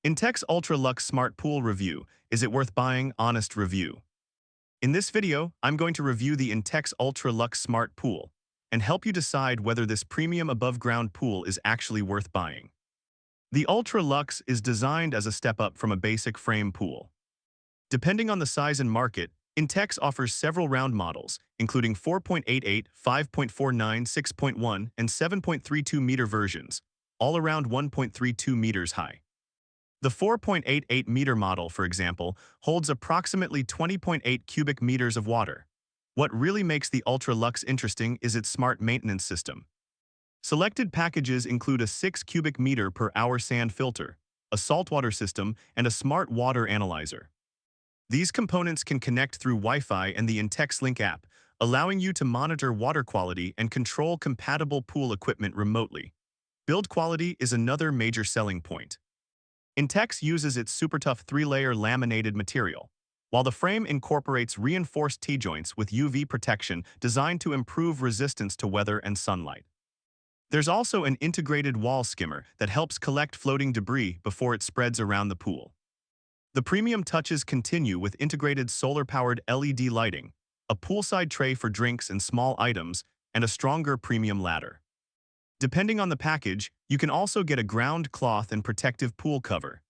Intex Ultra Luxe Smart Pool Review. Is it worth buying? Honest review. In this video, I'm going to review the Intex Ultra Luxe Smart Pool and help you decide whether this premium above-ground pool is actually worth buying. The Ultra Luxe is designed as a step up from a basic frame pool. Depending on the size and market, Intex offers several round models, including 4.88, 5.49, 6.1, and 7.32 meter versions, all around 1.32 meters high. The 4.88 meter model, for example, holds approximately 20.8 cubic meters of water. What really makes the Ultra Luxe interesting is its smart maintenance system. Selected packages include a 6 cubic meter per hour sand filter, a saltwater system, and a smart water analyzer. These components can connect through Wi-Fi and the Intex Link app, allowing you to monitor water quality and control compatible pool equipment remotely. Build quality is another major selling point. Intex uses its super tough 3-layer laminated material, while the frame incorporates reinforced T-joints with UV protection designed to improve resistance to weather and sunlight. There's also an integrated wall skimmer that helps collect floating debris before it spreads around the pool. The premium touches continue with integrated solar-powered LED lighting, a poolside tray for drinks and small items, and a stronger premium ladder. Depending on the package, you can also get a ground cloth and protective pool cover.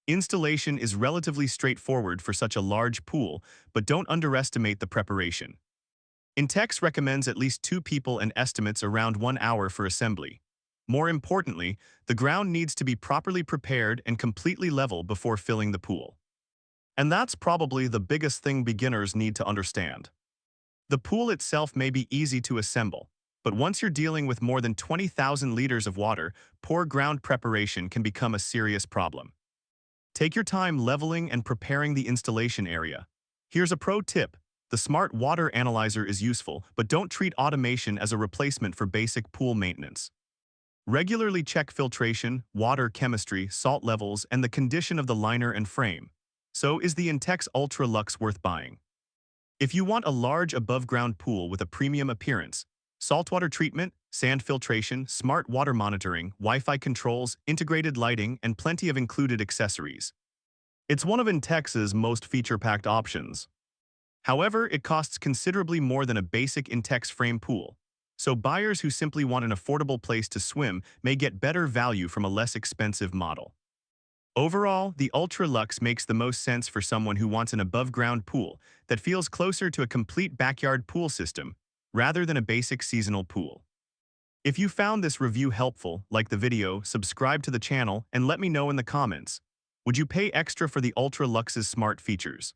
Installation is relatively straightforward for such a large pool, but don't underestimate the preparation. Intex recommends at least 2 people and estimates around 1 hour for assembly. More importantly, the ground needs to be properly prepared and completely level before filling the pool. And that's probably the biggest thing beginners need to understand. The pool itself may be easy to assemble, but once you're dealing with more than 20,000 liters of water, poor ground preparation can become a serious problem. Take your time leveling and preparing the installation area. Here's a pro tip. The Smart Water Analyzer is useful, but don't treat automation as a replacement for basic pool maintenance. Regularly check filtration, water chemistry, salt levels, and the condition of the liner and frame. So is the Intex Ultra Luxe worth buying? If you want a large above-ground pool with a premium appearance, saltwater treatment, sand filtration, smart water monitoring, Wi-Fi controls, integrated lighting, and plenty of included accessories. It's one of Intex's most feature-packed options. However, it costs considerably more than a basic Intex frame pool, so buyers who simply want an affordable place to swim may get better value from a less expensive model. Overall, the Ultra Luxe makes the most sense for someone who wants an above-ground pool that feels closer to a complete backyard pool system rather than a basic seasonal pool. If you found this review helpful, like the video, subscribe to the channel, and let me know in the comments. Would you pay extra for the Ultra Luxe's smart features?